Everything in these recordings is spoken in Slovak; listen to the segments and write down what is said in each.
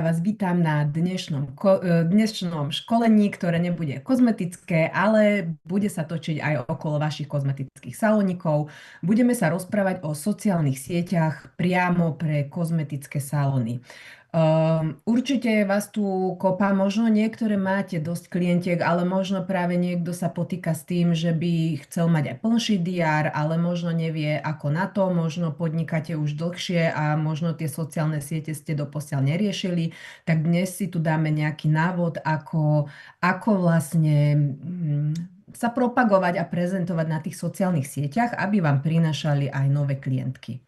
Vás vítam na dnešnom školení, ktoré nebude kozmetické, ale bude sa točiť aj okolo vašich kozmetických salónikov. Budeme sa rozprávať o sociálnych sieťach priamo pre kozmetické salóny. Určite vás tu kopa, možno niektoré máte dosť klientiek, ale možno práve niekto sa potýka s tým, že by chcel mať aj plnší DR, ale možno nevie ako na to, možno podnikáte už dlhšie a možno tie sociálne siete ste doposiaľ neriešili, tak dnes si tu dáme nejaký návod, ako vlastne sa propagovať a prezentovať na tých sociálnych sieťach, aby vám prinášali aj nové klientky.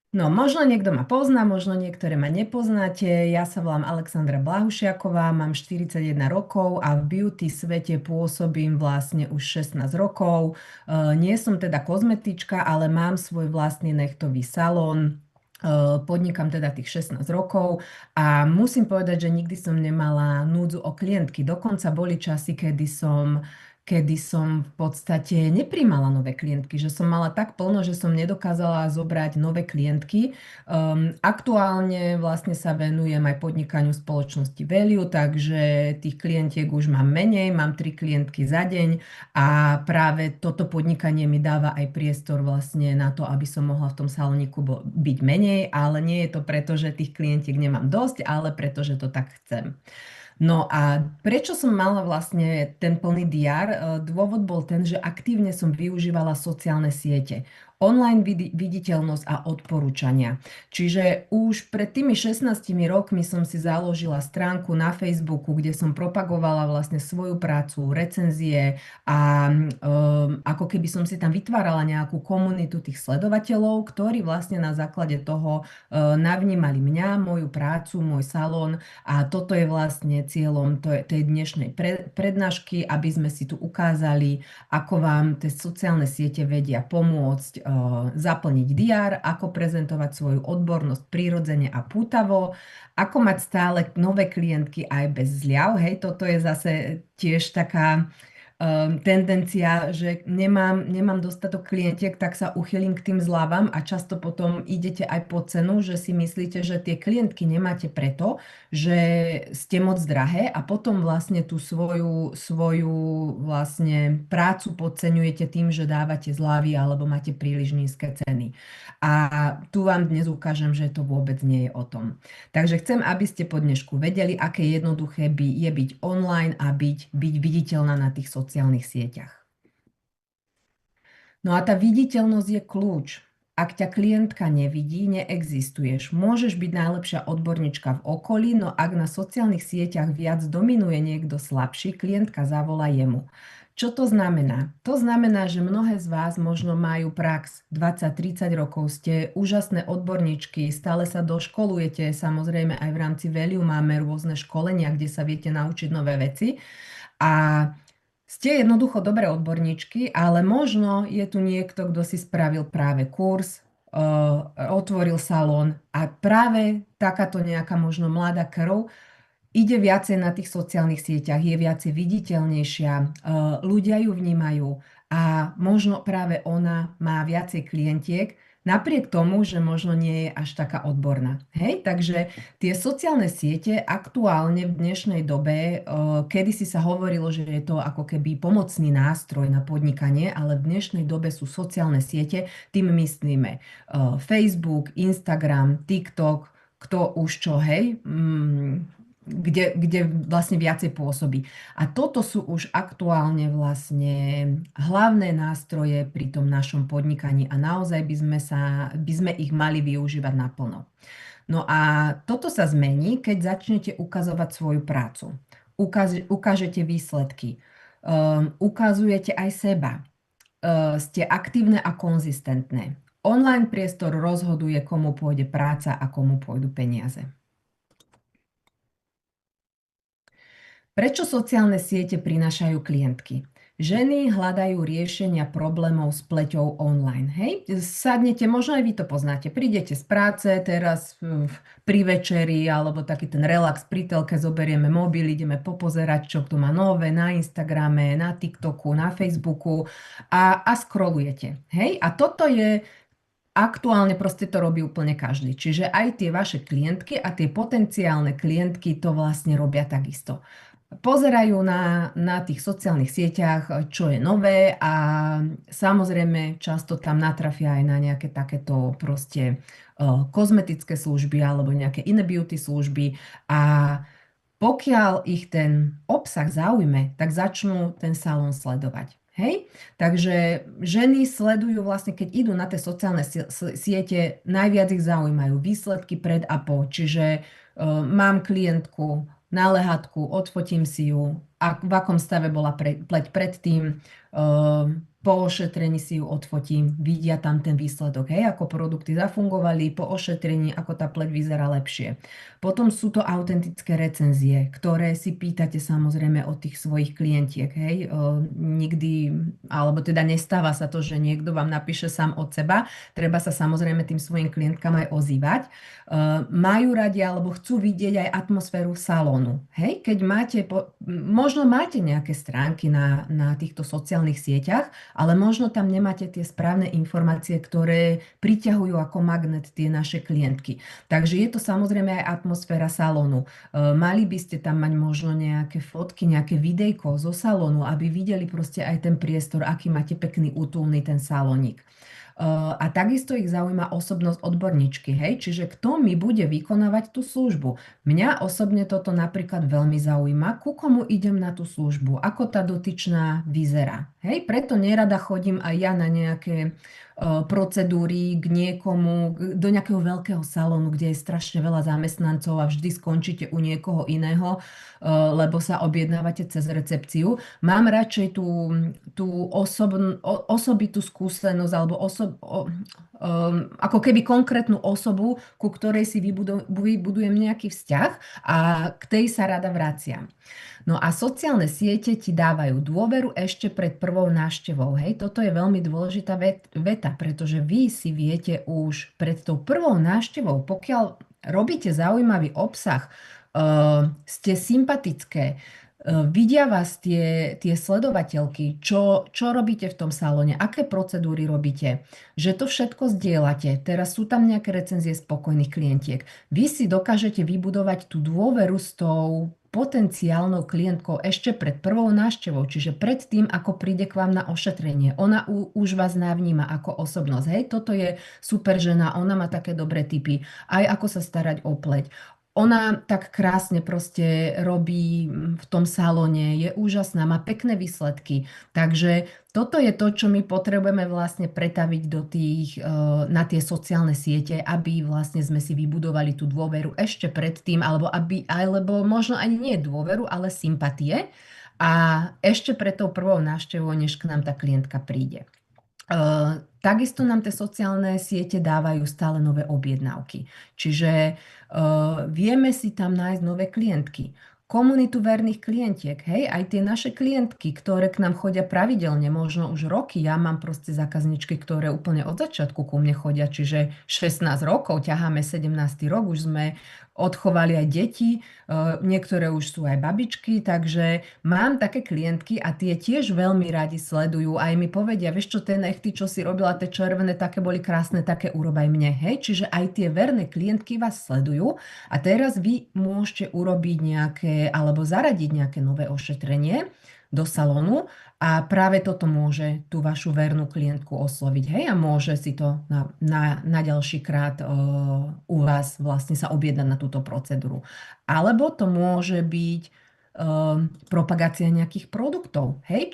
No, možno niekto ma pozná, možno niektoré ma nepoznáte. Ja sa volám Alexandra Blahušiaková, mám 41 rokov a v beauty svete pôsobím vlastne už 16 rokov. Nie som teda kozmetička, ale mám svoj vlastný nechtový salón. Podnikám teda tých 16 rokov a musím povedať, že nikdy som nemala núdzu o klientky. Dokonca boli časy, kedy som v podstate nepríjmala nové klientky, že som mala tak plno, že som nedokázala zobrať nové klientky. Aktuálne vlastne sa venujem aj podnikaniu spoločnosti Value, takže tých klientiek už mám menej, mám 3 klientky za deň a práve toto podnikanie mi dáva aj priestor vlastne na to, aby som mohla v tom salóniku byť menej, ale nie je to preto, že tých klientiek nemám dosť, ale preto, že to tak chcem. No a prečo som mala vlastne ten plný DR? Dôvod bol ten, že aktívne som využívala sociálne siete, online viditeľnosť a odporúčania. Čiže už pred tými 16 rokmi som si založila stránku na Facebooku, kde som propagovala vlastne svoju prácu, recenzie a ako keby som si tam vytvárala nejakú komunitu tých sledovateľov, ktorí vlastne na základe toho navnímali mňa, moju prácu, môj salón a toto je vlastne cieľom tej dnešnej prednášky, aby sme si tu ukázali, ako vám tie sociálne siete vedia pomôcť zaplniť DR, ako prezentovať svoju odbornosť prirodzene a pútavo, ako mať stále nové klientky aj bez zľav. Hej, toto je zase tiež taká tendencia, že nemám dostatok klientiek, tak sa uchylím k tým zľavám a často potom idete aj po cenu, že si myslíte, že tie klientky nemáte preto, že ste moc drahé a potom vlastne tú svoju vlastne prácu podceňujete tým, že dávate zľavy alebo máte príliš nízke ceny. A tu vám dnes ukážem, že to vôbec nie je o tom. Takže chcem, aby ste po dnešku vedeli, aké jednoduché je byť online a byť viditeľná na tých sociálnych sieťach. No a tá viditeľnosť je kľúč. Ak ťa klientka nevidí, neexistuješ. Môžeš byť najlepšia odborníčka v okolí, no ak na sociálnych sieťach viac dominuje niekto slabší, klientka zavolá jemu. Čo to znamená? To znamená, že mnohé z vás možno majú prax 20-30 rokov, ste úžasné odborníčky, stále sa doškolujete, samozrejme aj v rámci Value máme rôzne školenia, kde sa viete naučiť nové veci a ste jednoducho dobré odborníčky, ale možno je tu niekto, kto si spravil práve kurz, otvoril salón a práve takáto nejaká možno mladá krv ide viacej na tých sociálnych sieťach, je viacej viditeľnejšia, ľudia ju vnímajú a možno práve ona má viacej klientiek, napriek tomu, že možno nie je až taká odborná. Hej, takže tie sociálne siete aktuálne v dnešnej dobe, kedysi sa hovorilo, že je to ako keby pomocný nástroj na podnikanie, ale v dnešnej dobe sú sociálne siete, tým myslíme Facebook, Instagram, TikTok, kto už čo, hej, kde vlastne viacej pôsobí. A toto sú už aktuálne vlastne hlavné nástroje pri tom našom podnikaní a naozaj by sme ich mali využívať naplno. No a toto sa zmení, keď začnete ukazovať svoju prácu. Ukážete výsledky. Ukazujete aj seba. Ste aktívne a konzistentné. Online priestor rozhoduje, komu pôjde práca a komu pôjdu peniaze. Prečo sociálne siete prinášajú klientky? Ženy hľadajú riešenia problémov s pleťou online. Hej, sadnete, možno aj vy to poznáte. Prídete z práce teraz pri večeri alebo taký ten relax pri telke, zoberieme mobil, ideme popozerať, čo kto má nové na Instagrame, na TikToku, na Facebooku a scrollujete. Hej, a toto je aktuálne proste to robí úplne každý. Čiže aj tie vaše klientky a tie potenciálne klientky to vlastne robia takisto. Pozerajú na tých sociálnych sieťach, čo je nové a samozrejme často tam natrafia aj na nejaké takéto proste kozmetické služby alebo nejaké iné beauty služby a pokiaľ ich ten obsah zaujme, tak začnú ten salón sledovať. Hej? Takže ženy sledujú vlastne, keď idú na tie sociálne siete, najviac ich zaujímajú výsledky pred a po. Čiže mám klientku na lehatku, odfotím si ju, a v akom stave bola pleť predtým, po ošetrení si ju odfotím, vidia tam ten výsledok, hej, ako produkty zafungovali, po ošetrení, ako tá pleť vyzerá lepšie. Potom sú to autentické recenzie, ktoré si pýtate samozrejme od tých svojich klientiek, hej. Nikdy, alebo teda nestáva sa to, že niekto vám napíše sám od seba, treba sa samozrejme tým svojim klientkám aj ozývať. Majú radi alebo chcú vidieť aj atmosféru salónu, hej. Keď máte, možno máte nejaké stránky na týchto sociálnych sieťach, ale možno tam nemáte tie správne informácie, ktoré priťahujú ako magnet tie naše klientky. Takže je to samozrejme aj atmosféra salónu. Mali by ste tam mať možno nejaké fotky, nejaké videjko zo salónu, aby videli proste aj ten priestor, aký máte pekný, útulný ten salónik. A takisto ich zaujíma osobnosť odborníčky, hej? Čiže kto mi bude vykonávať tú službu. Mňa osobne toto napríklad veľmi zaujíma, ku komu idem na tú službu, ako tá dotyčná vyzerá. Hej? Preto nerada chodím aj ja na nejaké procedúry k niekomu, do nejakého veľkého salónu, kde je strašne veľa zamestnancov a vždy skončíte u niekoho iného, lebo sa objednávate cez recepciu. Mám radšej tú osobitú skúsenosť alebo ako keby konkrétnu osobu, ku ktorej si vybudujem nejaký vzťah a k tej sa rada vraciam. No a sociálne siete ti dávajú dôveru ešte pred prvou návštevou. Hej, toto je veľmi dôležitá veta, pretože vy si viete už pred tou prvou návštevou, pokiaľ robíte zaujímavý obsah, ste sympatické, vidia vás tie sledovateľky, čo robíte v tom salóne, aké procedúry robíte, že to všetko zdieľate. Teraz sú tam nejaké recenzie spokojných klientiek. Vy si dokážete vybudovať tú dôveru s tou potenciálnou klientkou ešte pred prvou návštevou, čiže pred tým, ako príde k vám na ošetrenie. Ona už vás navníma ako osobnosť. Hej, toto je super žena, ona má také dobré tipy, aj ako sa starať o pleť. Ona tak krásne proste robí v tom salóne, je úžasná, má pekné výsledky. Takže toto je to, čo my potrebujeme vlastne pretaviť na tie sociálne siete, aby vlastne sme si vybudovali tú dôveru ešte predtým, alebo možno ani nie dôveru, ale sympatie. A ešte pred tou prvou návštevou, než k nám tá klientka príde. Takisto nám tie sociálne siete dávajú stále nové objednávky. Čiže vieme si tam nájsť nové klientky. Komunitu verných klientiek, hej, aj tie naše klientky, ktoré k nám chodia pravidelne, možno už roky. Ja mám proste zákazničky, ktoré úplne od začiatku ku mne chodia, čiže 16 rokov, ťaháme 17. rok, už sme odchovali aj deti, niektoré už sú aj babičky, takže mám také klientky a tie tiež veľmi radi sledujú, aj mi povedia, vieš čo, tie nechty, čo si robila, tie červené, také boli krásne, také urob aj mne, hej, čiže aj tie verné klientky vás sledujú a teraz vy môžete urobiť nejaké, alebo zaradiť nejaké nové ošetrenie do salónu a práve toto môže tú vašu vernú klientku osloviť, hej, a môže si to na ďalší krát u vás vlastne sa objednať na túto procedúru. Alebo to môže byť propagácia nejakých produktov, hej,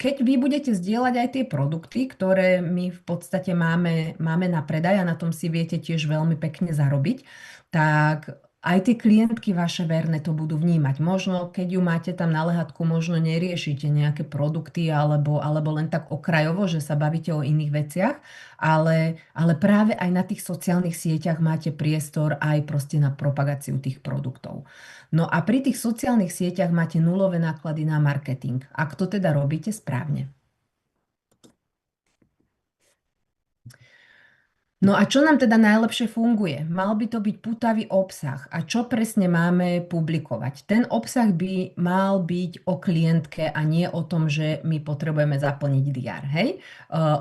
keď vy budete zdieľať aj tie produkty, ktoré my v podstate máme na predaj a na tom si viete tiež veľmi pekne zarobiť, tak aj tie klientky vaše verné to budú vnímať. Možno, keď ju máte tam na lehatku, možno neriešite nejaké produkty alebo len tak okrajovo, že sa bavíte o iných veciach, ale práve aj na tých sociálnych sieťach máte priestor aj proste na propagáciu tých produktov. No a pri tých sociálnych sieťach máte nulové náklady na marketing, ak to teda robíte správne. No a čo nám teda najlepšie funguje? Mal by to byť pútavý obsah. A čo presne máme publikovať? Ten obsah by mal byť o klientke a nie o tom, že my potrebujeme zaplniť diár. Hej?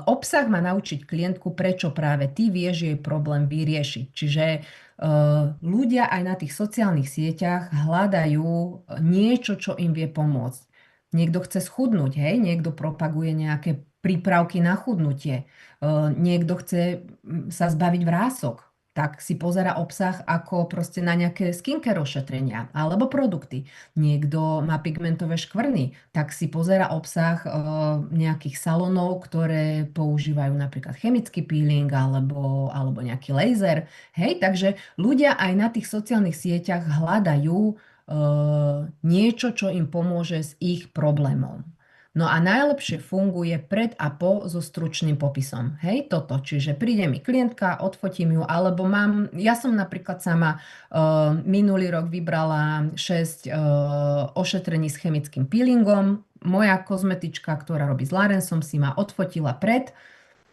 Obsah má naučiť klientku, prečo práve ty vieš jej problém vyriešiť. Čiže ľudia aj na tých sociálnych sieťach hľadajú niečo, čo im vie pomôcť. Niekto chce schudnúť, hej? Niekto propaguje nejaké prípravky na chudnutie. Niekto chce sa zbaviť vrások, tak si pozera obsah ako proste na nejaké skincare ošetrenia alebo produkty. Niekto má pigmentové škvrny, tak si pozera obsah nejakých salónov, ktoré používajú napríklad chemický peeling alebo nejaký laser. Hej, takže ľudia aj na tých sociálnych sieťach hľadajú niečo, čo im pomôže s ich problémom. No a najlepšie funguje pred a po so stručným popisom. Hej, toto. Čiže príde mi klientka, odfotím ju, alebo ja som napríklad sama minulý rok vybrala 6 ošetrení s chemickým peelingom. Moja kozmetička, ktorá robí s Larensom, si ma odfotila pred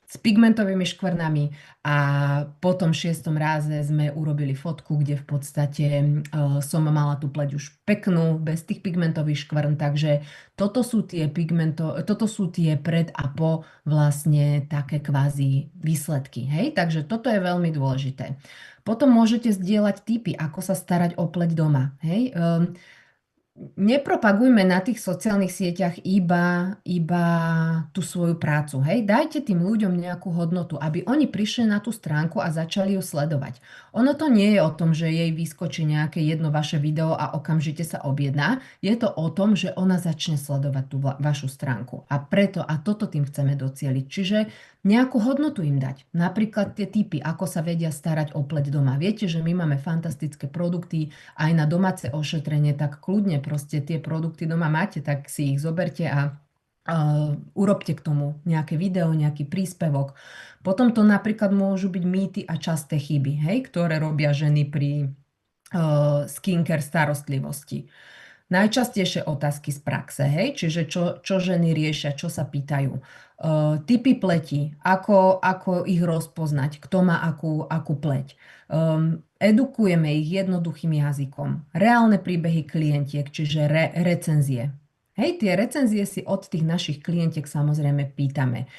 s pigmentovými škvrnami a po tom šiestom ráze sme urobili fotku, kde v podstate som mala tú pleť už peknú, bez tých pigmentových škvrn, takže toto sú tie pred a po vlastne také kvázi výsledky, hej? Takže toto je veľmi dôležité. Potom môžete zdieľať tipy, ako sa starať o pleť doma, hej? Nepropagujme na tých sociálnych sieťach iba tú svoju prácu. Hej? Dajte tým ľuďom nejakú hodnotu, aby oni prišli na tú stránku a začali ju sledovať. Ono to nie je o tom, že jej vyskočí nejaké jedno vaše video a okamžite sa objedná. Je to o tom, že ona začne sledovať tú vašu stránku. A toto tým chceme docieliť. Čiže nejakú hodnotu im dať. Napríklad tie tipy, ako sa vedia starať o pleť doma. Viete, že my máme fantastické produkty aj na domáce ošetrenie, tak kľudne proste tie produkty doma máte, tak si ich zoberte a urobte k tomu nejaké video, nejaký príspevok. Potom to napríklad môžu byť mýty a časté chyby, hej, ktoré robia ženy pri skincare starostlivosti. Najčastejšie otázky z praxe, hej? Čiže čo ženy riešia, čo sa pýtajú. Typy pleti, ako ich rozpoznať, kto má akú pleť. Edukujeme ich jednoduchým jazykom. Reálne príbehy klientiek, čiže recenzie. Hej, tie recenzie si od tých našich klientiek samozrejme pýtame.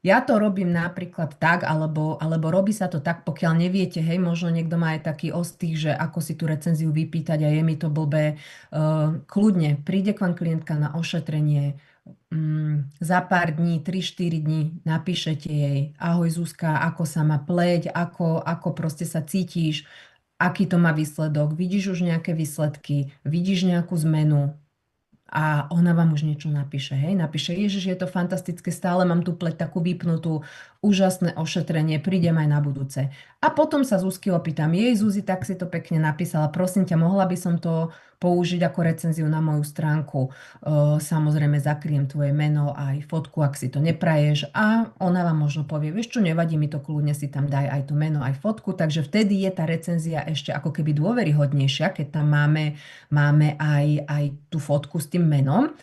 Ja to robím napríklad tak, alebo robí sa to tak, pokiaľ neviete, hej, možno niekto má aj taký ostých, že ako si tú recenziu vypýtať a je mi to blbé. Kľudne, príde k vám klientka na ošetrenie, za pár dní, 3-4 dní napíšete jej: ahoj Zuzka, ako sa má pleť, ako proste sa cítiš, aký to má výsledok, vidíš už nejaké výsledky, vidíš nejakú zmenu. A ona vám už niečo napíše, hej? Napíše: Ježiš, je to fantastické, stále mám tú pleť takú vypnutú, úžasné ošetrenie, prídem aj na budúce. A potom sa Zuzky opýtam: jej Zuzi, tak si to pekne napísala, prosím ťa, mohla by som to použiť ako recenziu na moju stránku. Samozrejme zakryjem tvoje meno aj fotku, ak si to nepraješ. A ona vám možno povie: vieš čo, nevadí mi to, kľudne si tam daj aj to meno, aj fotku. Takže vtedy je tá recenzia ešte ako keby dôveryhodnejšia, keď tam máme aj tú fotku s tým menom.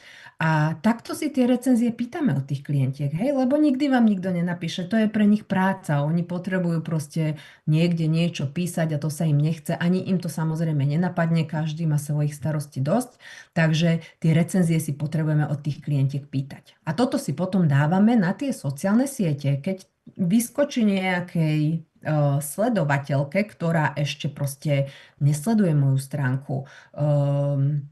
A takto si tie recenzie pýtame od tých klientiek, hej, lebo nikdy vám nikto nenapíše, to je pre nich práca, oni potrebujú proste niekde niečo písať a to sa im nechce, ani im to samozrejme nenapadne, každý má svojich starostí dosť, takže tie recenzie si potrebujeme od tých klientiek pýtať. A toto si potom dávame na tie sociálne siete, keď vyskočí nejakej sledovateľke, ktorá ešte proste nesleduje moju stránku,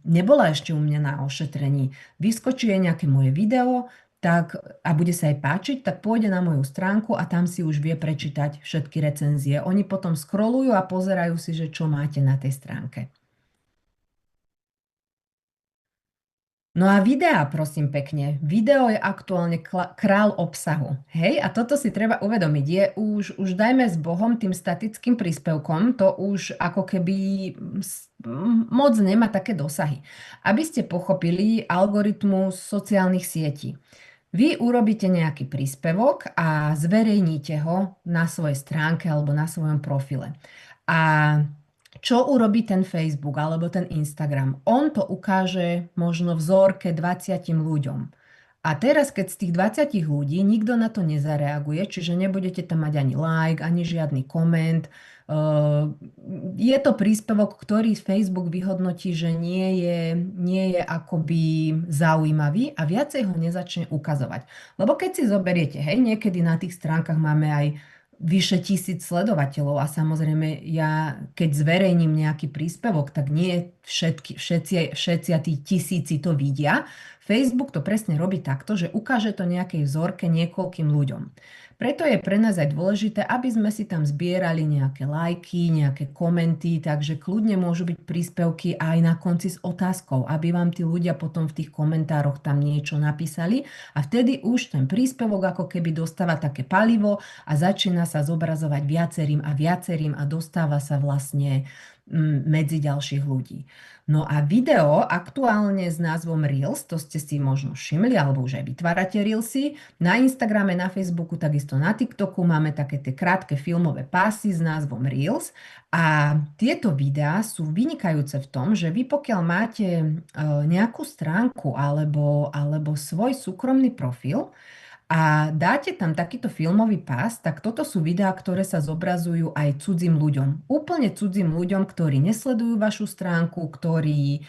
nebola ešte u mňa na ošetrení, vyskočí jej nejaké moje video, tak, a bude sa jej páčiť, tak pôjde na moju stránku a tam si už vie prečítať všetky recenzie. Oni potom scrollujú a pozerajú si, že čo máte na tej stránke. No a videá, prosím pekne. Video je aktuálne král obsahu. Hej, a toto si treba uvedomiť. Už dajme s Bohom tým statickým príspevkom, to už ako keby moc nemá také dosahy. Aby ste pochopili algoritmus sociálnych sietí. Vy urobíte nejaký príspevok a zverejníte ho na svojej stránke alebo na svojom profile. A čo urobí ten Facebook alebo ten Instagram? On to ukáže možno vzorke 20 ľuďom. A teraz, keď z tých 20 ľudí nikto na to nezareaguje, čiže nebudete tam mať ani like, ani žiadny koment, je to príspevok, ktorý Facebook vyhodnotí, že nie je akoby zaujímavý a viacej ho nezačne ukazovať. Lebo keď si zoberiete, hej, niekedy na tých stránkach máme aj vyše 1000 sledovateľov a samozrejme ja, keď zverejním nejaký príspevok, tak nie všetci a tí tisíci to vidia. Facebook to presne robí takto, že ukáže to nejakej vzorke niekoľkým ľuďom. Preto je pre nás aj dôležité, aby sme si tam zbierali nejaké lajky, nejaké komenty, takže kľudne môžu byť príspevky aj na konci s otázkou, aby vám tí ľudia potom v tých komentároch tam niečo napísali a vtedy už ten príspevok ako keby dostáva také palivo a začína sa zobrazovať viacerým a viacerým a dostáva sa vlastne medzi ďalších ľudí. No a video aktuálne s názvom Reels, to ste si možno všimli, alebo už aj vytvárate Reelsy. Na Instagrame, na Facebooku, takisto na TikToku máme také tie krátke filmové pásy s názvom Reels. A tieto videá sú vynikajúce v tom, že vy pokiaľ máte nejakú stránku alebo svoj súkromný profil, a dáte tam takýto filmový pás, tak toto sú videá, ktoré sa zobrazujú aj cudzím ľuďom. Úplne cudzím ľuďom, ktorí nesledujú vašu stránku, ktorých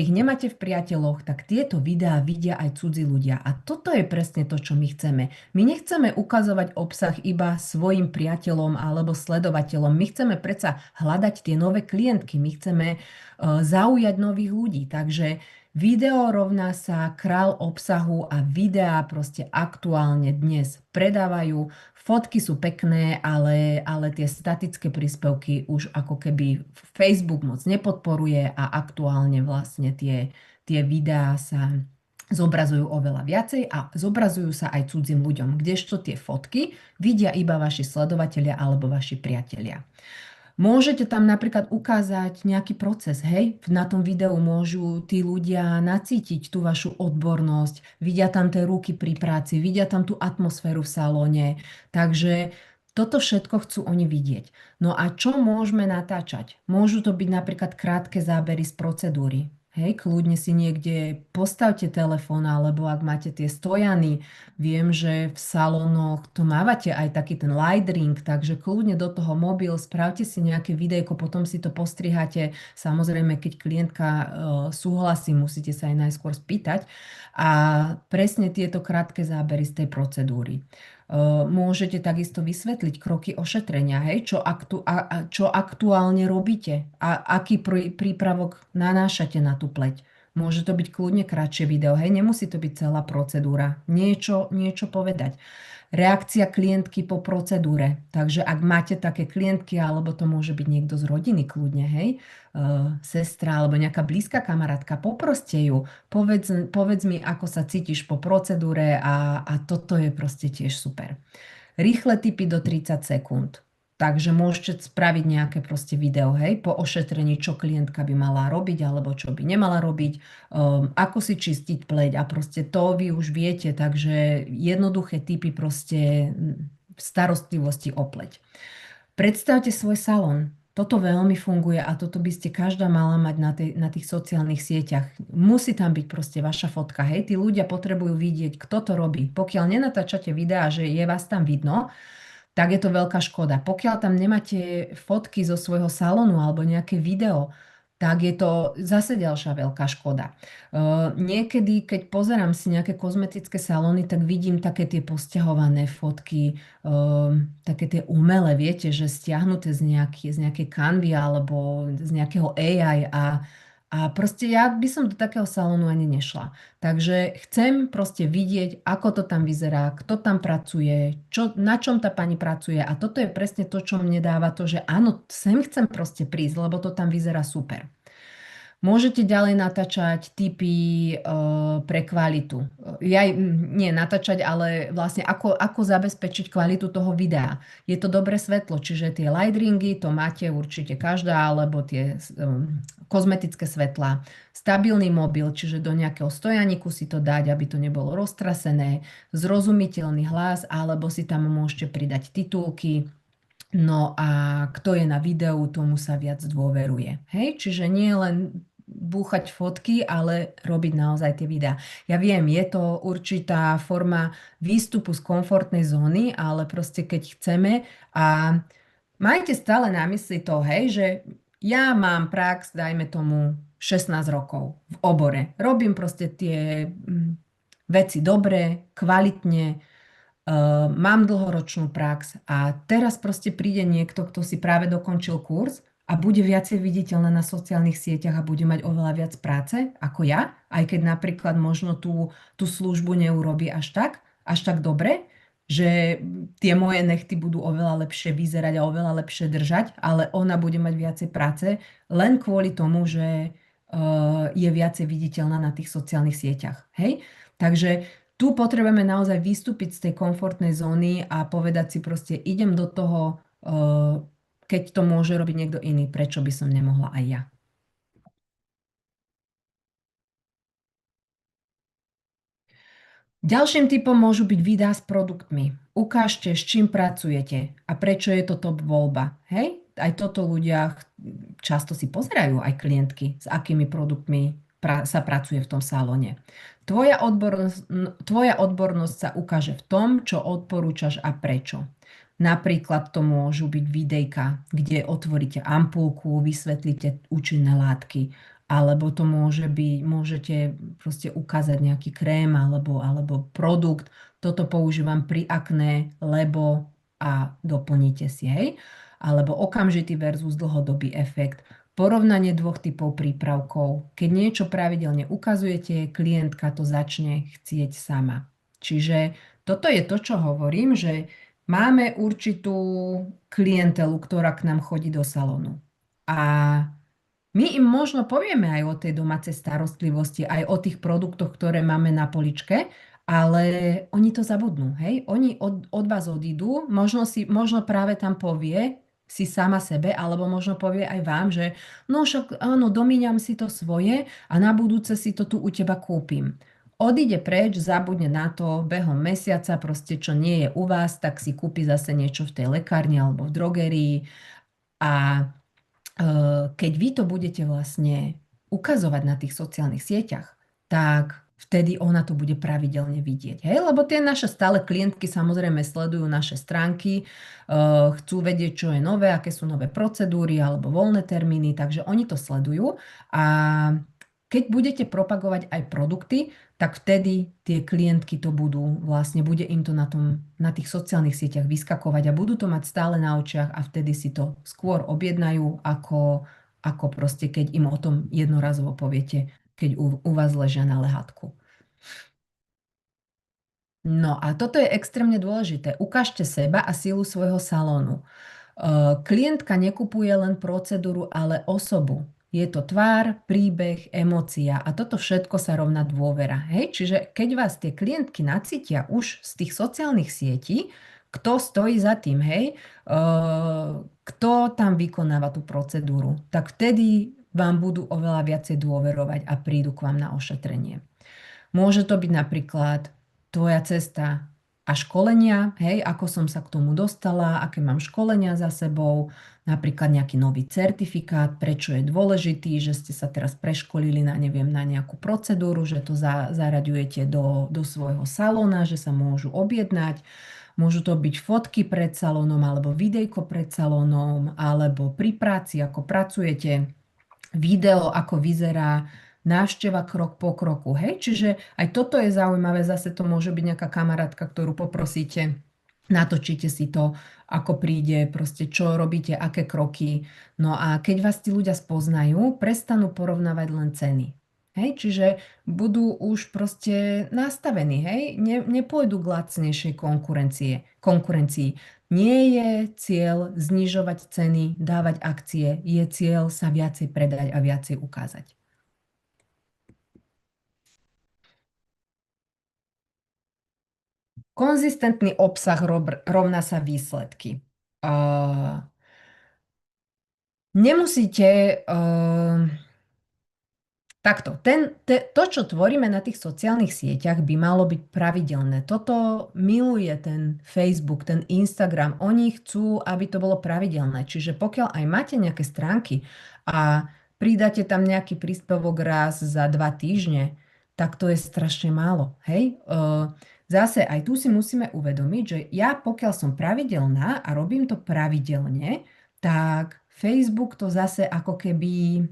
nemáte v priateľoch, tak tieto videá vidia aj cudzí ľudia. A toto je presne to, čo my chceme. My nechceme ukazovať obsah iba svojim priateľom alebo sledovateľom. My chceme predsa hľadať tie nové klientky. My chceme zaujať nových ľudí. Takže video rovná sa král obsahu a videá proste aktuálne dnes predávajú. Fotky sú pekné, ale tie statické príspevky už ako keby Facebook moc nepodporuje a aktuálne vlastne tie videá sa zobrazujú oveľa viacej a zobrazujú sa aj cudzím ľuďom, kdežto tie fotky vidia iba vaši sledovatelia alebo vaši priatelia. Môžete tam napríklad ukázať nejaký proces, hej? Na tom videu môžu tí ľudia nacítiť tú vašu odbornosť, vidia tam tie ruky pri práci, vidia tam tú atmosféru v salóne, takže toto všetko chcú oni vidieť. No a čo môžeme natáčať? Môžu to byť napríklad krátke zábery z procedúry. Hej, kľudne si niekde postavte telefón, alebo ak máte tie stojany, viem, že v salónoch to mávate aj taký ten light ring, takže kľudne do toho mobil, spravte si nejaké videjko, potom si to postriháte. Samozrejme, keď klientka súhlasí, musíte sa aj najskôr spýtať. A presne tieto krátke zábery z tej procedúry. Môžete takisto vysvetliť kroky ošetrenia, hej, čo aktuálne robíte a aký prípravok nanášate na tú pleť. Môže to byť kľudne kratšie video, hej, nemusí to byť celá procedúra. Niečo povedať. Reakcia klientky po procedúre. Takže ak máte také klientky, alebo to môže byť niekto z rodiny kľudne, hej, sestra alebo nejaká blízka kamarátka, poproste ju, povedz mi, ako sa cítiš po procedúre a toto je proste tiež super. Rýchle tipy do 30 sekúnd. Takže môžete spraviť nejaké proste video, hej, po ošetrení, čo klientka by mala robiť alebo čo by nemala robiť, ako si čistiť pleť a proste to vy už viete, takže jednoduché tipy proste v starostlivosti o pleť. Predstavte svoj salón. Toto veľmi funguje a toto by ste každá mala mať na tých sociálnych sieťach. Musí tam byť proste vaša fotka. Hej, tí ľudia potrebujú vidieť, kto to robí. Pokiaľ nenatáčate videá, že je vás tam vidno, tak je to veľká škoda. Pokiaľ tam nemáte fotky zo svojho salónu alebo nejaké video, tak je to zase ďalšia veľká škoda. Niekedy, keď pozerám si nejaké kozmetické salóny, tak vidím také tie posťahované fotky, také tie umelé, viete, že stiahnuté z nejakej Canvy alebo z nejakého AI a proste ja by som do takého salónu ani nešla. Takže chcem proste vidieť, ako to tam vyzerá, kto tam pracuje, na čom tá pani pracuje a toto je presne to, čo mne dáva to, že áno, sem chcem proste prísť, lebo to tam vyzerá super. Môžete ďalej natáčať tipy pre kvalitu. Nie natáčať, ale vlastne ako zabezpečiť kvalitu toho videa. Je to dobré svetlo, čiže tie light ringy, to máte určite každá, alebo tie kozmetické svetlá. Stabilný mobil, čiže do nejakého stojaniku si to dať, aby to nebolo roztrasené. Zrozumiteľný hlas, alebo si tam môžete pridať titulky. No a kto je na videu, tomu sa viac dôveruje. Hej? Čiže nie len búchať fotky, ale robiť naozaj tie videá. Ja viem, je to určitá forma výstupu z komfortnej zóny, ale proste keď chceme a majte stále na mysli to, hej, že ja mám prax, dajme tomu 16 rokov v obore. Robím proste tie veci dobre, kvalitne, mám dlhoročnú prax a teraz proste príde niekto, kto si práve dokončil kurz a bude viacej viditeľná na sociálnych sieťach a bude mať oveľa viac práce ako ja, aj keď napríklad možno tú službu neurobí až tak dobre, že tie moje nechty budú oveľa lepšie vyzerať a oveľa lepšie držať, ale ona bude mať viacej práce len kvôli tomu, že je viacej viditeľná na tých sociálnych sieťach. Hej? Takže tu potrebujeme naozaj vystúpiť z tej komfortnej zóny a povedať si proste, idem do toho, keď to môže robiť niekto iný, prečo by som nemohla aj ja. Ďalším typom môžu byť videá s produktmi. Ukážte, s čím pracujete a prečo je to top voľba. Hej? Aj toto ľudia často si pozerajú, aj klientky, s akými produktmi sa pracuje v tom salóne. Tvoja odbornosť sa ukáže v tom, čo odporúčaš a prečo. Napríklad to môžu byť videjka, kde otvoríte ampulku, vysvetlíte účinné látky, alebo to môžete proste ukázať nejaký krém alebo produkt. Toto používam pri akné, lebo a doplníte si, hej. Alebo okamžitý versus dlhodobý efekt. Porovnanie dvoch typov prípravkov. Keď niečo pravidelne ukazujete, klientka to začne chcieť sama. Čiže toto je to, čo hovorím, že máme určitú klientelu, ktorá k nám chodí do salónu. A my im možno povieme aj o tej domácej starostlivosti, aj o tých produktoch, ktoré máme na poličke, ale oni to zabudnú, hej? Oni od vás odídu, možno práve tam povie si sama sebe, alebo možno povie aj vám, že no však áno, domíňam si to svoje a na budúce si to tu u teba kúpim. Odíde preč, zabudne na to, behom mesiaca, proste čo nie je u vás, tak si kúpi zase niečo v tej lekárni alebo v drogerii a keď vy to budete vlastne ukazovať na tých sociálnych sieťach, tak vtedy ona to bude pravidelne vidieť. Hej? Lebo tie naše stále klientky samozrejme sledujú naše stránky, chcú vedieť, čo je nové, aké sú nové procedúry alebo voľné termíny, takže oni to sledujú a keď budete propagovať aj produkty, tak vtedy tie klientky to budú vlastne, bude im to na tých sociálnych sieťach vyskakovať a budú to mať stále na očiach a vtedy si to skôr objednajú, ako proste, keď im o tom jednorazovo poviete, keď u vás ležia na lehátku. No a toto je extrémne dôležité. Ukážte seba a silu svojho salónu. Klientka nekupuje len procedúru, ale osobu. Je to tvár, príbeh, emócia a toto všetko sa rovná dôvera. Hej? Čiže keď vás tie klientky nacítia už z tých sociálnych sietí, kto stojí za tým, hej? Kto tam vykonáva tú procedúru, tak vtedy vám budú oveľa viacej dôverovať a prídu k vám na ošetrenie. Môže to byť napríklad tvoja cesta a školenia, hej, ako som sa k tomu dostala, aké mám školenia za sebou, napríklad nejaký nový certifikát, prečo je dôležitý, že ste sa teraz preškolili na, neviem, na nejakú procedúru, že to zaraďujete do svojho salóna, že sa môžu objednať. Môžu to byť fotky pred salónom, alebo videjko pred salónom, alebo pri práci, ako pracujete, video, ako vyzerá návšteva krok po kroku. Hej? Čiže aj toto je zaujímavé, zase to môže byť nejaká kamarátka, ktorú poprosíte, natočíte si to, ako príde, proste čo robíte, aké kroky. No a keď vás tí ľudia spoznajú, prestanú porovnávať len ceny. Hej? Čiže budú už proste nastavení, hej? Nepôjdu k lacnejšej konkurencii. Nie je cieľ znižovať ceny, dávať akcie, je cieľ sa viacej predať a viacej ukázať. Konzistentný obsah rovná sa výsledky. Nemusíte takto. To, čo tvoríme na tých sociálnych sieťach, by malo byť pravidelné. Toto miluje ten Facebook, ten Instagram. Oni chcú, aby to bolo pravidelné. Čiže pokiaľ aj máte nejaké stránky a pridáte tam nejaký príspevok raz za 2 týždne, tak to je strašne málo, hej? Zase aj tu si musíme uvedomiť, že ja pokiaľ som pravidelná a robím to pravidelne, tak Facebook to zase ako keby,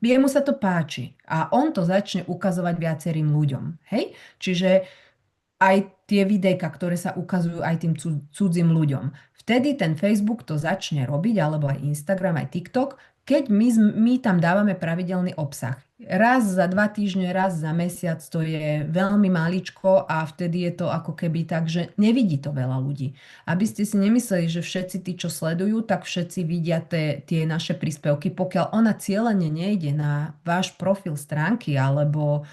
jemu sa to páči a on to začne ukazovať viacerým ľuďom, hej? Čiže aj tie videjka, ktoré sa ukazujú aj tým cudzím ľuďom. Vtedy ten Facebook to začne robiť, alebo aj Instagram, aj TikTok, keď my tam dávame pravidelný obsah. Raz za 2 týždne, raz za mesiac to je veľmi maličko a vtedy je to ako keby tak, že nevidí to veľa ľudí. Aby ste si nemysleli, že všetci tí, čo sledujú, tak všetci vidia tie naše príspevky. Pokiaľ ona cieľene nejde na váš profil stránky alebo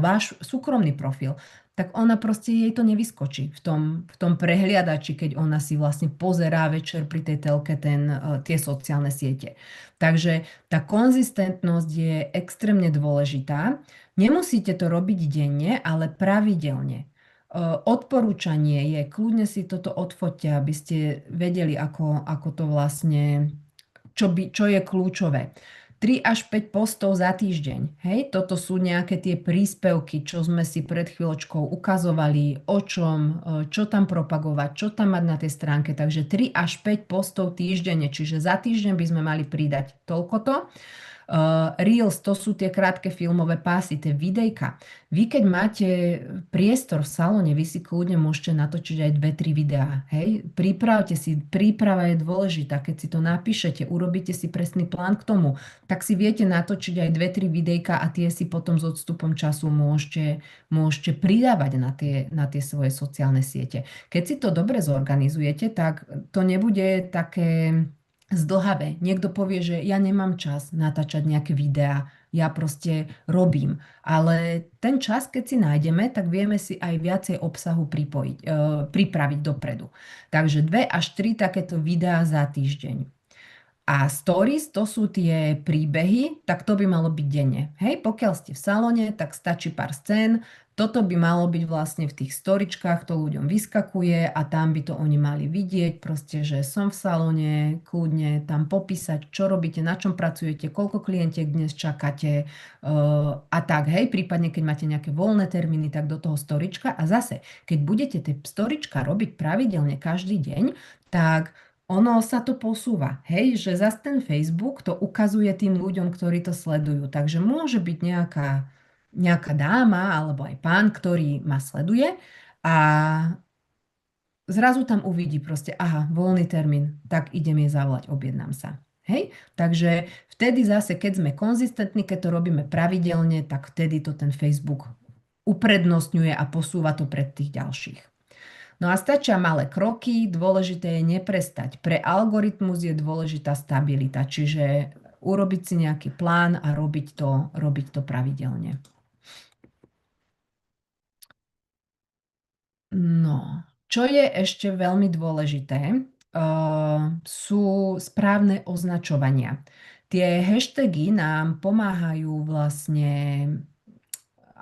váš súkromný profil, tak ona proste jej to nevyskočí v tom prehliadači, keď ona si vlastne pozerá večer pri tej telke tie sociálne siete. Takže tá konzistentnosť je extrémne dôležitá. Nemusíte to robiť denne, ale pravidelne. Odporúčanie je, kľudne si toto odfoťte, aby ste vedeli, ako to vlastne, čo je kľúčové. 3 až 5 postov za týždeň. Hej, toto sú nejaké tie príspevky, čo sme si pred chvíľočkou ukazovali, o čom, čo tam propagovať, čo tam mať na tej stránke. Takže 3 až 5 postov týždenne, čiže za týždeň by sme mali pridať toľkoto. Reels, to sú tie krátke filmové pásy, tie videjka. Vy keď máte priestor v salóne, vy si kľudne môžete natočiť aj 2-3 videá. Hej? Pripravte si, príprava je dôležitá. Keď si to napíšete, urobíte si presný plán k tomu, tak si viete natočiť aj 2-3 videjka a tie si potom s odstupom času môžete pridávať na tie svoje sociálne siete. Keď si to dobre zorganizujete, tak to nebude také zdĺhavé. Niekto povie, že ja nemám čas natáčať nejaké videá, ja proste robím. Ale ten čas, keď si nájdeme, tak vieme si aj viacej obsahu pripraviť dopredu. Takže 2 až 3 takéto videá za týždeň. A stories, to sú tie príbehy, tak to by malo byť denne. Hej, pokiaľ ste v salóne, tak stačí pár scén. Toto by malo byť vlastne v tých storičkách, to ľuďom vyskakuje a tam by to oni mali vidieť, proste, že som v salóne, kľudne tam popísať, čo robíte, na čom pracujete, koľko klientiek dnes čakáte a tak, hej, prípadne keď máte nejaké voľné termíny, tak do toho storička. A zase, keď budete tie storička robiť pravidelne každý deň, tak ono sa to posúva, hej, že zase ten Facebook to ukazuje tým ľuďom, ktorí to sledujú. Takže môže byť nejaká dáma alebo aj pán, ktorý ma sleduje a zrazu tam uvidí proste, aha, voľný termín, tak idem jej zavolať, objednám sa. Hej? Takže vtedy zase, keď sme konzistentní, keď to robíme pravidelne, tak vtedy to ten Facebook uprednostňuje a posúva to pred tých ďalších. No a stačia malé kroky, dôležité je neprestať. Pre algoritmus je dôležitá stabilita, čiže urobiť si nejaký plán a robiť to pravidelne. No, čo je ešte veľmi dôležité, sú správne označovania. Tie hashtagy nám pomáhajú vlastne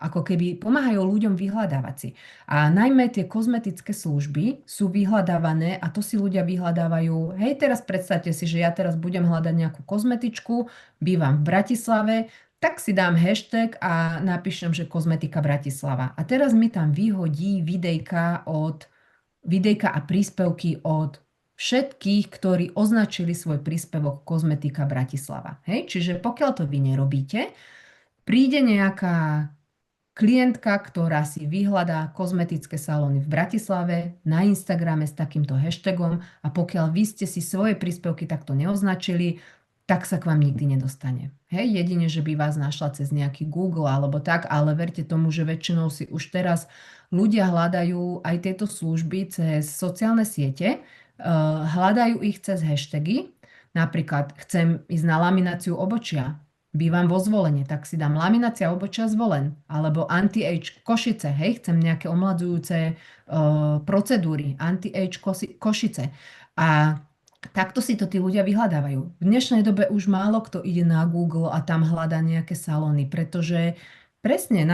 ako keby pomáhajú ľuďom vyhľadávať si. A najmä tie kozmetické služby sú vyhľadávané a to si ľudia vyhľadávajú. Hej, teraz predstavte si, že ja teraz budem hľadať nejakú kozmetičku, bývam v Bratislave, tak si dám hashtag a napíšem, že kozmetika Bratislava. A teraz mi tam vyhodí videjka a príspevky od všetkých, ktorí označili svoj príspevok kozmetika Bratislava. Hej, čiže pokiaľ to vy nerobíte, príde nejaká klientka, ktorá si vyhľadá kozmetické salóny v Bratislave na Instagrame s takýmto hashtagom a pokiaľ vy ste si svoje príspevky takto neoznačili, tak sa k vám nikdy nedostane. Hej, jedine, že by vás našla cez nejaký Google alebo tak, ale verte tomu, že väčšinou si už teraz ľudia hľadajú aj tieto služby cez sociálne siete, hľadajú ich cez hashtagy, napríklad chcem ísť na lamináciu obočia, bývam vo Zvolene, tak si dám laminácia obočia Zvolen, alebo anti-age Košice, hej, chcem nejaké omladzujúce procedúry, anti-age Košice. A takto si to tí ľudia vyhľadávajú. V dnešnej dobe už málo kto ide na Google a tam hľadá nejaké salóny, pretože presne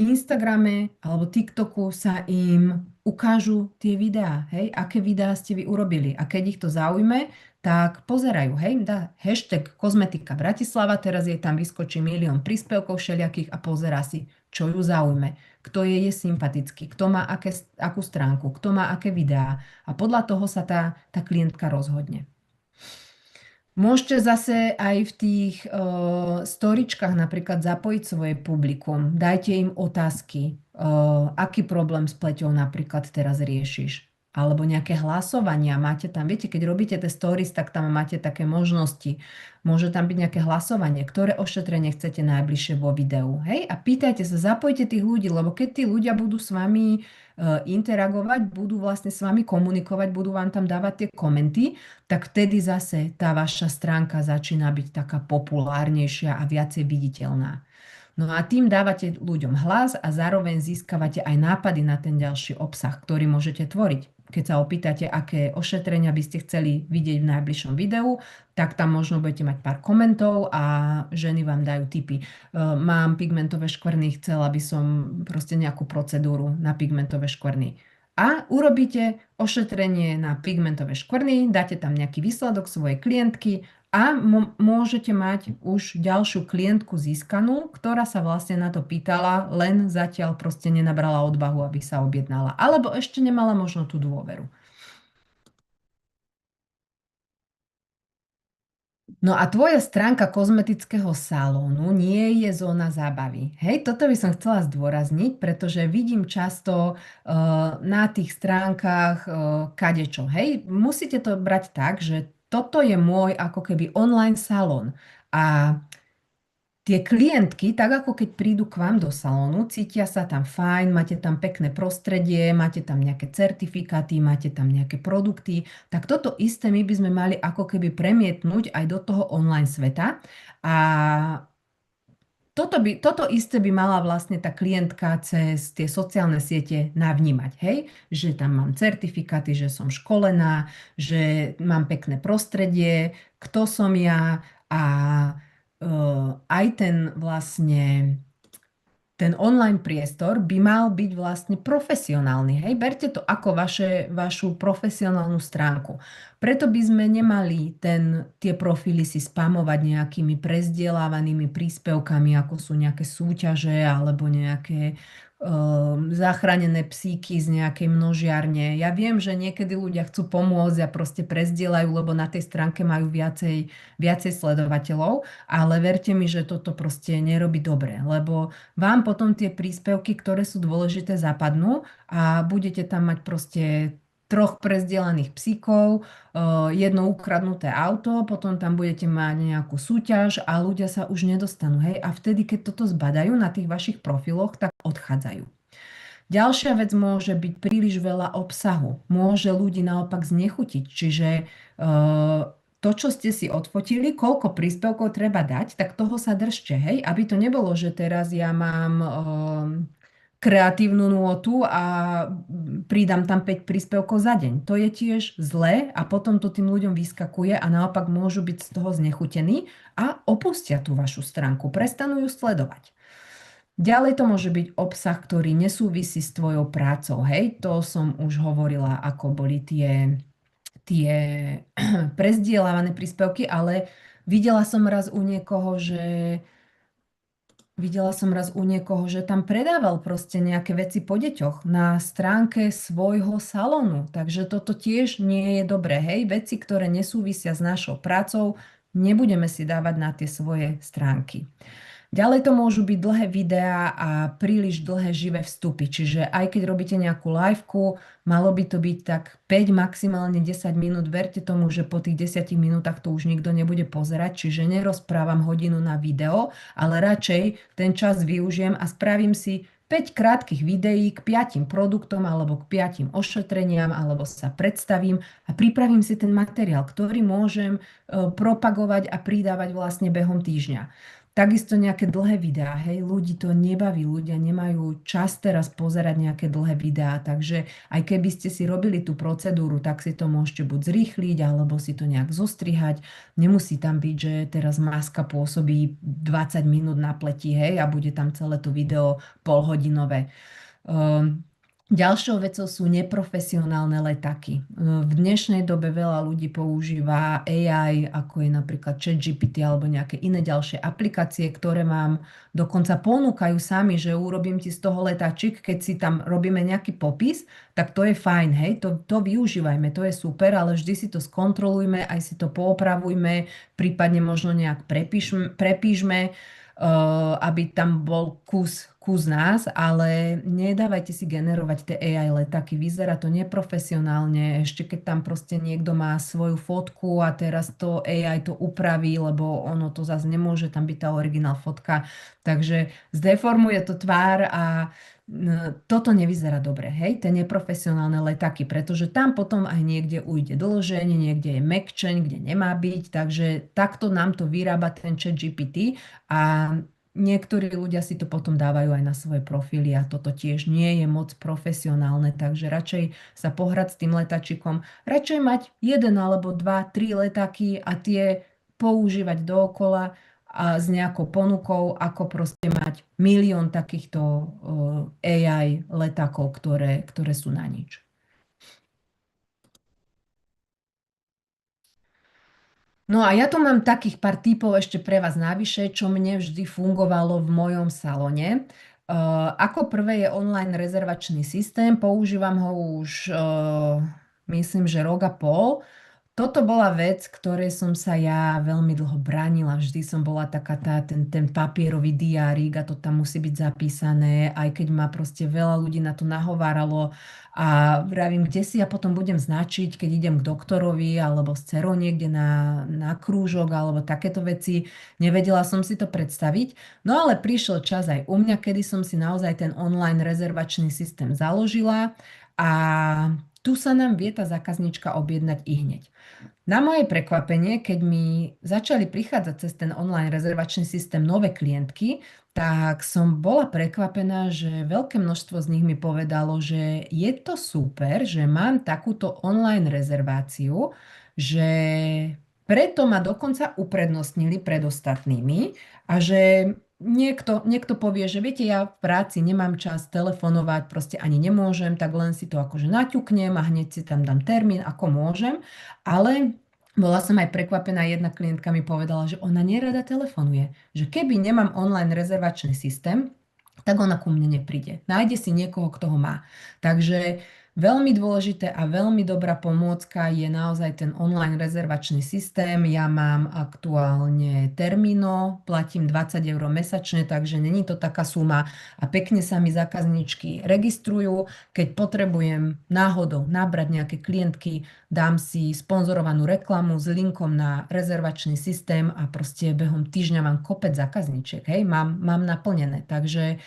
Instagrame alebo TikToku sa im ukážu tie videá, hej, aké videá ste vy urobili. A keď ich to zaujme, tak pozerajú, hej, dá hashtag kozmetika Bratislava, teraz jej tam vyskočí milión príspevkov všelijakých a pozerá si, čo ju zaujme, kto je sympatický, kto má akú stránku, kto má aké videá. A podľa toho sa tá klientka rozhodne. Môžete zase aj v tých storičkách napríklad zapojiť svoje publikum. Dajte im otázky, aký problém s pleťou napríklad teraz riešiš. Alebo nejaké hlasovania. Máte tam, viete, keď robíte tie stories, tak tam máte také možnosti. Môže tam byť nejaké hlasovanie, ktoré ošetrenie chcete najbližšie vo videu. Hej? A pýtajte sa, zapojte tých ľudí, lebo keď tí ľudia budú s vami interagovať, budú vlastne s vami komunikovať, budú vám tam dávať tie komenty, tak vtedy zase tá vaša stránka začína byť taká populárnejšia a viacej viditeľná. No a tým dávate ľuďom hlas a zároveň získavate aj nápady na ten ďalší obsah, ktorý môžete tvoriť. Keď sa opýtate, aké ošetrenia by ste chceli vidieť v najbližšom videu, tak tam možno budete mať pár komentov a ženy vám dajú tipy. Mám pigmentové škvrny, chcela by som proste nejakú procedúru na pigmentové škvrny. A urobíte ošetrenie na pigmentové škvrny, dáte tam nejaký výsledok svojej klientky a môžete mať už ďalšiu klientku získanú, ktorá sa vlastne na to pýtala, len zatiaľ proste nenabrala odvahu, aby sa objednala. Alebo ešte nemala možno tú dôveru. No a tvoja stránka kozmetického salónu nie je zóna zábavy. Hej, toto by som chcela zdôrazniť, pretože vidím často na tých stránkach kadečo. Hej, musíte to brať tak, že toto je môj ako keby online salón. A tie klientky, tak ako keď prídu k vám do salónu, cítia sa tam fajn, máte tam pekné prostredie, máte tam nejaké certifikáty, máte tam nejaké produkty, tak toto isté my by sme mali ako keby premietnúť aj do toho online sveta. A toto isté by mala vlastne tá klientka cez tie sociálne siete navnímať, hej? Že tam mám certifikáty, že som školená, že mám pekné prostredie, kto som ja a aj ten online priestor by mal byť vlastne profesionálny. Hej? Berte to ako vašu profesionálnu stránku. Preto by sme nemali tie profily si spamovať nejakými prezdielávanými príspevkami, ako sú nejaké súťaže alebo nejaké zachránené psíky z nejakej množiarne. Ja viem, že niekedy ľudia chcú pomôcť a proste prezdielajú, lebo na tej stránke majú viacej sledovateľov, ale verte mi, že toto proste nerobí dobre, lebo vám potom tie príspevky, ktoré sú dôležité, zapadnú a budete tam mať proste 3 prezdielaných psíkov, jedno ukradnuté auto, potom tam budete mať nejakú súťaž a ľudia sa už nedostanú. Hej? A vtedy, keď toto zbadajú na tých vašich profiloch, tak odchádzajú. Ďalšia vec môže byť príliš veľa obsahu. Môže ľudí naopak znechutiť. Čiže to, čo ste si odfotili, koľko príspevkov treba dať, tak toho sa držte, hej? Aby to nebolo, že teraz ja mám kreatívnu nôtu a pridám tam 5 príspevkov za deň. To je tiež zlé a potom to tým ľuďom vyskakuje a naopak môžu byť z toho znechutení a opustia tú vašu stránku, prestanú ju sledovať. Ďalej to môže byť obsah, ktorý nesúvisí s tvojou prácou. Hej, to som už hovorila, ako boli tie prezdielávané príspevky, ale videla som raz u niekoho, že tam predával proste nejaké veci po deťoch na stránke svojho salónu. Takže toto tiež nie je dobré. Hej, veci, ktoré nesúvisia s našou prácou, nebudeme si dávať na tie svoje stránky. Ďalej to môžu byť dlhé videá a príliš dlhé živé vstupy. Čiže aj keď robíte nejakú liveku, malo by to byť tak 5, maximálne 10 minút. Verte tomu, že po tých 10 minútach to už nikto nebude pozerať. Čiže nerozprávam hodinu na video, ale radšej ten čas využijem a spravím si 5 krátkych videí k 5 produktom alebo k 5 ošetreniam, alebo sa predstavím a pripravím si ten materiál, ktorý môžem propagovať a pridávať vlastne behom týždňa. Takisto nejaké dlhé videá, hej, ľudí to nebaví, ľudia nemajú čas teraz pozerať nejaké dlhé videá, takže aj keby ste si robili tú procedúru, tak si to môžete buď zrýchliť, alebo si to nejak zostrihať. Nemusí tam byť, že teraz maska pôsobí 20 minút na pleti, hej, a bude tam celé to video polhodinové. Um, Ďalšou vecou sú neprofesionálne letáky. V dnešnej dobe veľa ľudí používa AI, ako je napríklad ChatGPT alebo nejaké iné ďalšie aplikácie, ktoré vám dokonca ponúkajú sami, že urobím ti z toho letáčik, keď si tam robíme nejaký popis, tak to je fajn, hej, to využívajme, to je super, ale vždy si to skontrolujme, aj si to poopravujme, prípadne možno nejak prepíšme, aby tam bol kus nás, ale nedávajte si generovať tie AI letáky. Vyzerá to neprofesionálne, ešte keď tam proste niekto má svoju fotku a teraz to AI to upraví, lebo ono to zase nemôže tam byť tá originál fotka. Takže zdeformuje to tvár a toto nevyzerá dobre, hej, tie neprofesionálne letáky, pretože tam potom aj niekde ujde dlžeň, niekde je mekčeň, kde nemá byť, takže takto nám to vyrába ten chat GPT a niektorí ľudia si to potom dávajú aj na svoje profily a toto tiež nie je moc profesionálne, takže radšej sa pohrať s tým letačikom, radšej mať jeden alebo dva, tri letáky a tie používať dookola a s nejakou ponukou, ako proste mať milión takýchto AI letákov, ktoré sú na nič. No a ja tu mám takých pár tipov ešte pre vás navyše, čo mne vždy fungovalo v mojom salone. Ako prvé je online rezervačný systém, používam ho už myslím, že rok a pol. Toto bola vec, ktorej som sa ja veľmi dlho bránila. Vždy som bola taká ten papierový diárik a to tam musí byť zapísané, aj keď ma proste veľa ľudí na to nahováralo a vravím, kde si ja potom budem značiť, keď idem k doktorovi alebo s dcerou niekde na krúžok alebo takéto veci. Nevedela som si to predstaviť. No ale prišiel čas aj u mňa, kedy som si naozaj ten online rezervačný systém založila a tu sa nám vie tá zákaznička objednať i hneď. Na moje prekvapenie, keď mi začali prichádzať cez ten online rezervačný systém nové klientky, tak som bola prekvapená, že veľké množstvo z nich mi povedalo, že je to super, že mám takúto online rezerváciu, že preto ma dokonca uprednostnili pred ostatnými a že niekto povie, že viete, ja v práci nemám čas telefonovať, proste ani nemôžem, tak len si to akože naťuknem a hneď si tam dám termín, ako môžem. Ale bola som aj prekvapená, jedna klientka mi povedala, že ona nerada telefonuje, že keby nemám online rezervačný systém, tak ona ku mne nepríde. Nájde si niekoho, kto ho má. Takže veľmi dôležité a veľmi dobrá pomôcka je naozaj ten online rezervačný systém. Ja mám aktuálne Termino, platím 20 eur mesačne, takže není to taká suma a pekne sa mi zákazníčky registrujú. Keď potrebujem náhodou nabrať nejaké klientky, dám si sponzorovanú reklamu s linkom na rezervačný systém a proste behom týždňa mám kopec zákazníčiek, hej, mám naplnené, takže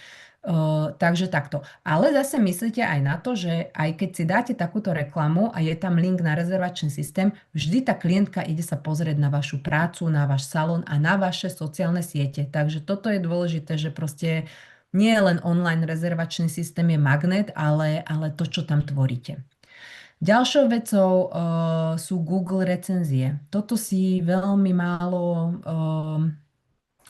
takto. Ale zase myslíte aj na to, že aj keď si dáte takúto reklamu a je tam link na rezervačný systém, vždy tá klientka ide sa pozrieť na vašu prácu, na váš salón a na vaše sociálne siete. Takže toto je dôležité, že proste nie len online rezervačný systém je magnet, ale to, čo tam tvoríte. Ďalšou vecou sú Google recenzie. Toto si veľmi málo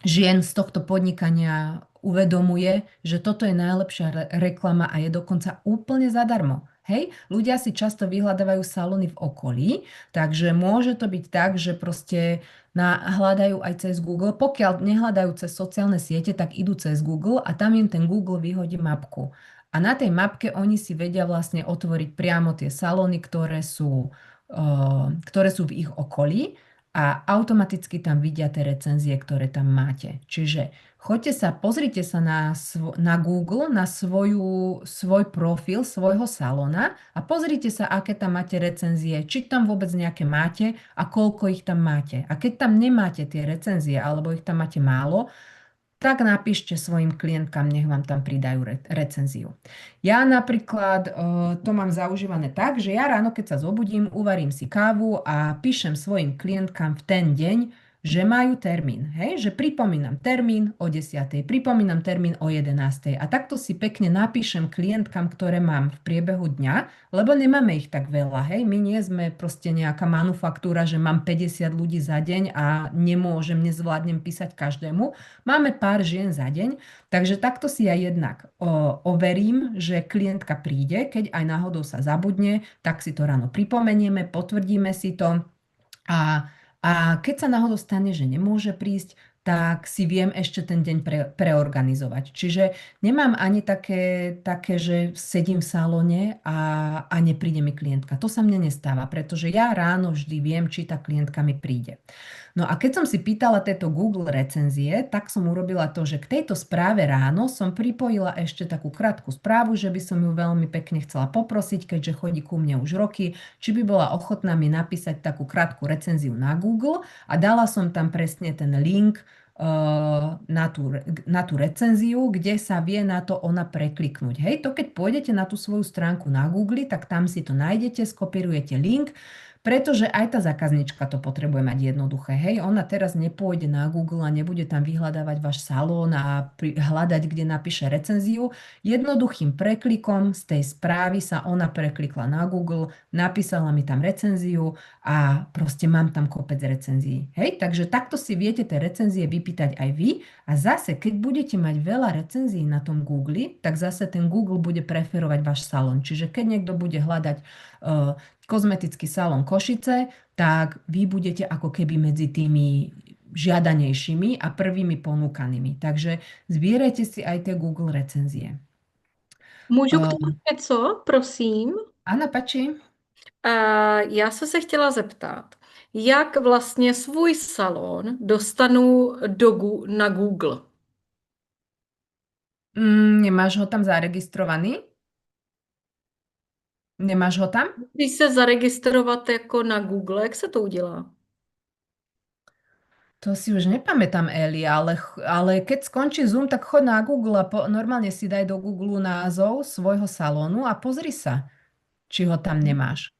žien z tohto podnikania uvedomuje, že toto je najlepšia reklama a je dokonca úplne zadarmo. Hej, ľudia si často vyhľadávajú salóny v okolí, takže môže to byť tak, že proste hľadajú aj cez Google. Pokiaľ nehľadajú cez sociálne siete, tak idú cez Google a tam im ten Google vyhodí mapku. A na tej mapke oni si vedia vlastne otvoriť priamo tie salóny, ktoré sú v ich okolí a automaticky tam vidia tie recenzie, ktoré tam máte. Čiže choďte sa, pozrite sa na Google, na svoj profil svojho salóna a pozrite sa, aké tam máte recenzie, či tam vôbec nejaké máte a koľko ich tam máte. A keď tam nemáte tie recenzie alebo ich tam máte málo, tak napíšte svojim klientkám, nech vám tam pridajú recenziu. Ja napríklad to mám zaužívané tak, že ja ráno, keď sa zobudím, uvarím si kávu a píšem svojim klientkám v ten deň, že majú termín, hej, že pripomínam termín o 10:00, pripomínam termín o 11:00 a takto si pekne napíšem klientkám, ktoré mám v priebehu dňa, lebo nemáme ich tak veľa, hej, my nie sme proste nejaká manufaktúra, že mám 50 ľudí za deň a nemôžem, nezvládnem písať každému. Máme pár žien za deň, takže takto si ja jednak overím, že klientka príde, keď aj náhodou sa zabudne, tak si to ráno pripomenieme, potvrdíme si to. A keď sa náhodou stane, že nemôže prísť, tak si viem ešte ten deň preorganizovať. Čiže nemám ani také, že sedím v salóne a nepríde mi klientka. To sa mne nestáva, pretože ja ráno vždy viem, či tá klientka mi príde. No a keď som si pýtala tieto Google recenzie, tak som urobila to, že k tejto správe ráno som pripojila ešte takú krátku správu, že by som ju veľmi pekne chcela poprosiť, keďže chodí ku mne už roky, či by bola ochotná mi napísať takú krátku recenziu na Google a dala som tam presne ten link na tú recenziu, kde sa vie na to ona prekliknúť. Hej, to keď pôjdete na tú svoju stránku na Google, tak tam si to nájdete, skopírujete link, pretože aj tá zákaznička to potrebuje mať jednoduché. Hej, ona teraz nepôjde na Google a nebude tam vyhľadávať váš salón a hľadať, kde napíše recenziu. Jednoduchým preklikom z tej správy sa ona preklikla na Google, napísala mi tam recenziu a proste mám tam kopec recenzií. Hej, takže takto si viete tie recenzie vypýtať aj vy a zase, keď budete mať veľa recenzií na tom Google, tak zase ten Google bude preferovať váš salón. Čiže keď niekto bude hľadať kozmetický salón Košice, tak vy budete ako keby medzi tými žiadanejšími a prvými ponúkanými. Takže zbierajte si aj tie Google recenzie. Můžu k tomu něco, prosím? Anna, páči? Já jsem se chtěla zeptat, jak vlastně svůj salon dostanu na Google? Nemáš ho tam zaregistrovaný? Nemáš ho tam? Když se zaregistrovat jako na Google, jak se to udělá? To si už nepamätám, Eli, ale keď skončí Zoom, tak choď na Google a normálne si daj do Google názov svojho salónu a pozri sa, či ho tam nemáš.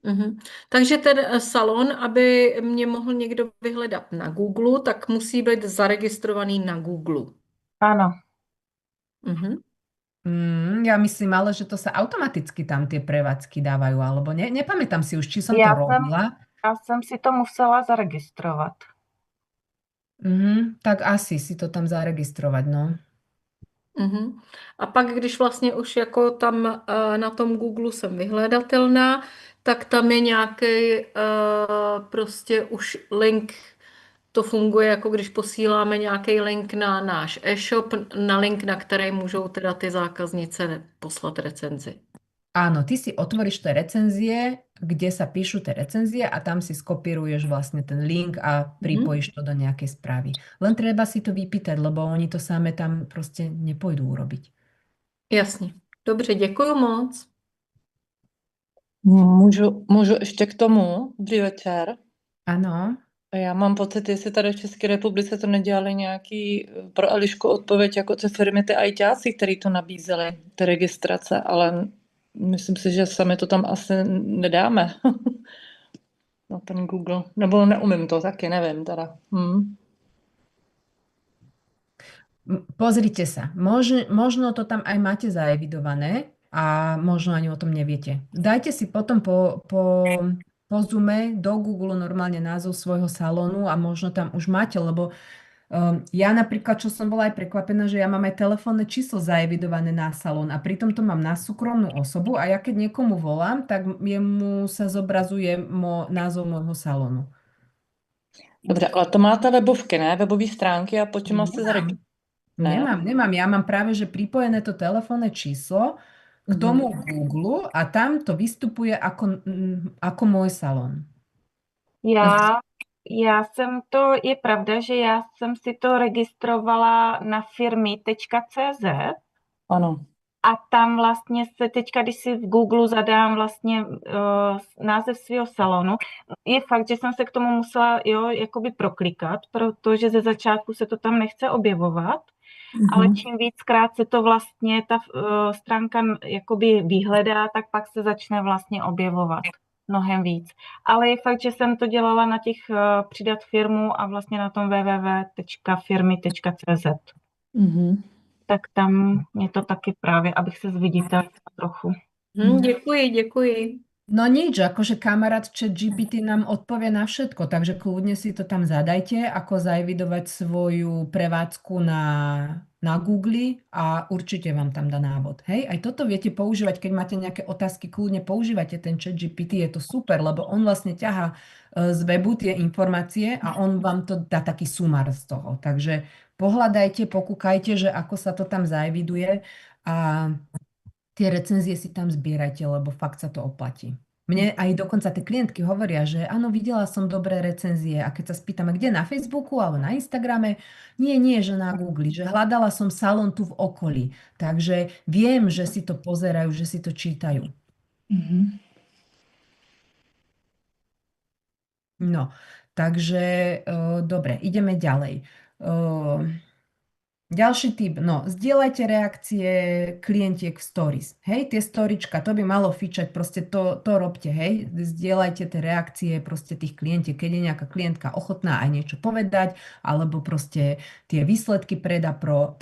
Mhm. Takže ten salon, aby mě mohl někdo vyhledat na Google, tak musí být zaregistrovaný na Google. Áno. Mhm. Ja myslím ale, že to sa automaticky tam tie prevádzky dávajú, alebo nepamätám si už, či som to Ja robila. som si to musela zaregistrovat. Tak asi si to tam zaregistrovať, no. Mhm. A pak, když vlastně už jako tam na tom Google jsem vyhledatelná, tak tam je nějaký prostě už link. To funguje, jako když posíláme nějaký link na náš e-shop, na link, na který můžou teda ty zákaznice poslat recenzi. Áno, ty si otvoríš tie recenzie, kde sa píšu tie recenzie a tam si skopíruješ vlastne ten link a pripojíš to do nejakej správy. Len treba si to vypýtať, lebo oni to samé tam proste nepôjdu urobiť. Jasně. Dobře, děkuji moc. Můžu ještě k tomu? Dobrý večer. Áno. Já mám pocit, jestli tady v České republice to nedělali nějaký pro Elišku odpověď jako ty firmy, ty ajťáci, který to nabízeli, ty registrace, ale myslím si, že sami to tam asi nedáme na ten Google. Nebo neumím to taky, nevím teda. Pozrite sa, možno to tam aj máte zaevidované a možno ani o tom neviete. Dajte si potom po Zoome do Google normálne názov svojho salónu a možno tam už máte, lebo ja napríklad, čo som bola aj prekvapená, že ja mám aj telefónne číslo zaevidované na salón a pritom to mám na súkromnú osobu a ja keď niekomu volám, tak jemu sa zobrazuje názov môjho salónu. Dobře, ale to máte webovky, ne? Webové stránky a pod čím jste zaregistrovaní? Nemám. Ja mám práve, že pripojené to telefónne číslo k tomu Google a tam to vystupuje ako môj salón. Je pravda, že já jsem si to registrovala na firmy.cz. Ano. A tam vlastně se teďka, když si v Google zadám vlastně název svého salonu, je fakt, že jsem se k tomu musela jakoby proklikat, protože ze začátku se to tam nechce objevovat, ale čím víckrát se to vlastně ta stránka jakoby vyhledá, tak pak se začne vlastně objevovat. mnohem víc. Ale je fakt, že jsem to dělala na těch přidat firmu a vlastně na tom www.firmy.cz. Tak tam je to taky právě, abych se zviditelnila trochu. Děkuji. No nič, akože kamarát ChatGPT nám odpovie na všetko, takže kľudne si to tam zadajte, ako zaevidovať svoju prevádzku na Google a určite vám tam dá návod. Hej, aj toto viete používať, keď máte nejaké otázky, kľudne používajte ten ChatGPT, je to super, lebo on vlastne ťahá z webu tie informácie a on vám to dá taký sumár z toho. Takže pohľadajte, pokúkajte, že ako sa to tam zaeviduje a tie recenzie si tam zbierajte, lebo fakt sa to oplatí. Mne aj dokonca tie klientky hovoria, že áno, videla som dobré recenzie a keď sa spýtame, kde na Facebooku alebo na Instagrame, nie, že na Google, že hľadala som salón tu v okolí. Takže viem, že si to pozerajú, že si to čítajú. No, takže dobre, ideme ďalej. Ďalší tip, no, zdieľajte reakcie klientiek v stories. Hej, tie storička, to by malo fičať, proste to robte, hej. Zdieľajte tie reakcie proste tých klientiek, keď je nejaká klientka ochotná aj niečo povedať, alebo proste tie výsledky predapo,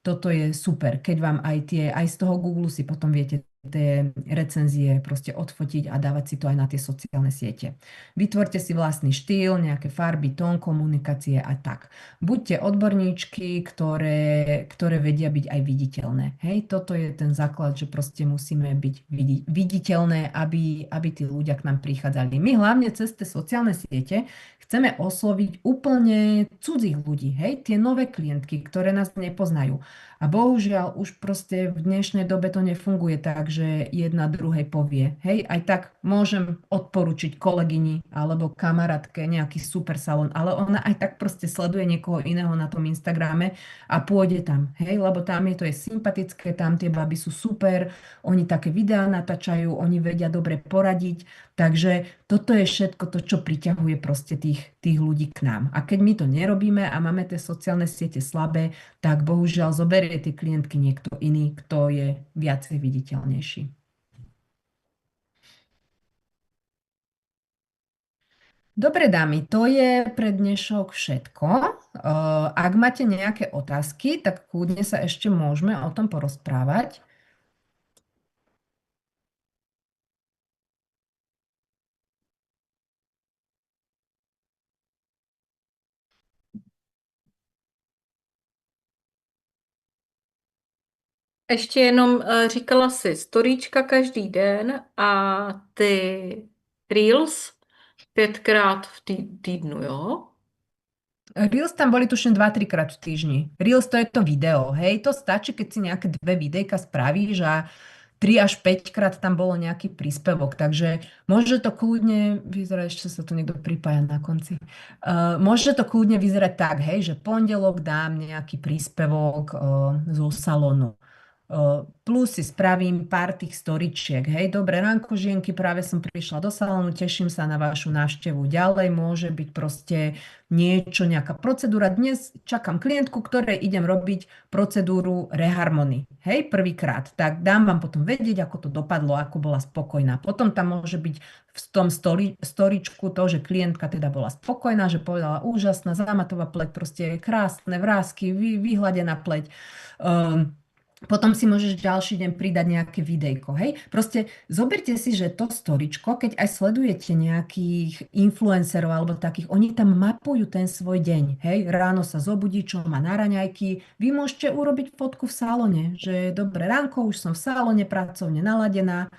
toto je super, keď vám aj z toho Google si potom viete tie recenzie proste odfotiť a dávať si to aj na tie sociálne siete. Vytvorte si vlastný štýl, nejaké farby, tón komunikácie a tak. Buďte odborníčky, ktoré vedia byť aj viditeľné. Hej, toto je ten základ, že proste musíme byť viditeľné, aby tí ľudia k nám prichádzali. My hlavne cez tie sociálne siete chceme osloviť úplne cudzích ľudí, hej, tie nové klientky, ktoré nás nepoznajú. A bohužiaľ už proste v dnešnej dobe to nefunguje tak, že jedna druhej povie. Hej, aj tak môžem odporučiť kolegyni alebo kamarátke nejaký super salón, ale ona aj tak proste sleduje niekoho iného na tom Instagrame a pôjde tam. Hej, lebo tam to je sympatické, tam tie baby sú super, oni také videá natáčajú, oni vedia dobre poradiť. Takže toto je všetko to, čo priťahuje proste tých ľudí k nám. A keď my to nerobíme a máme tie sociálne siete slabé, tak bohužiaľ zoberie tie klientky niekto iný, kto je viacej viditeľnejší. Dobre, dámy, to je pre dnešok všetko. Ak máte nejaké otázky, tak kľudne sa ešte môžeme o tom porozprávať. Ještě jenom říkala si storíčka každý den a ty reels 5krát v týdnu, jo? Reels tam boli tuším 2-3 krát v týždni. Reels to je to video, hej, to stačí, keď si nejaké 2 videjka spravíš a 3 až 5 krát tam bolo nejaký príspevok, takže môže to kľudne vyzerať, ešte sa tu niekto pripája na konci, môže to kľudne vyzerať tak, hej, že pondelok dám nejaký príspevok zo salónu. Plus si spravím pár tých storičiek. Hej, dobre, ránko žienky, práve som prišla do salónu, teším sa na vašu návštevu. Ďalej môže byť proste niečo, nejaká procedúra. Dnes čakám klientku, ktorej idem robiť procedúru reharmony. Hej, prvýkrát. Tak dám vám potom vedieť, ako to dopadlo, ako bola spokojná. Potom tam môže byť v tom storičku to, že klientka teda bola spokojná, že povedala úžasná zámatová pleť, proste krásne vrásky, vyhladená pleť. Potom si môžeš ďalší deň pridať nejaké videjko, hej? Proste zoberte si, že to storičko, keď aj sledujete nejakých influencerov alebo takých, oni tam mapujú ten svoj deň, hej? Ráno sa zobudí, čo má na raňajky, vy môžete urobiť fotku v salóne, že dobre ránko, už som v salóne, pracovne naladená,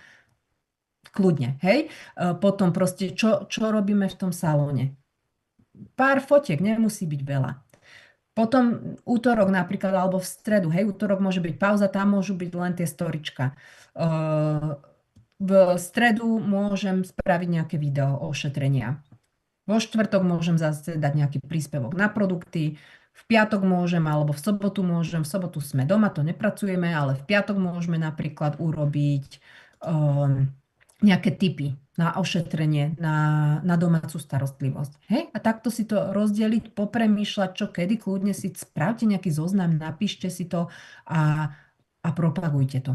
kľudne, hej? Potom proste, čo robíme v tom salóne? Pár fotiek, nemusí byť veľa. Potom útorok napríklad, alebo v stredu, hej, útorok môže byť pauza, tam môžu byť len tie storička. V stredu môžem spraviť nejaké video ošetrenia. Vo štvrtok môžem zase dať nejaký príspevok na produkty, v piatok môžem, alebo v sobotu môžem, v sobotu sme doma, to nepracujeme, ale v piatok môžeme napríklad urobiť nejaké tipy na ošetrenie, na domácu starostlivosť. Hej? A takto si to rozdeliť, popremýšľať, čo kedy, kľudne si spravte nejaký zoznam, napíšte si to a propagujte to.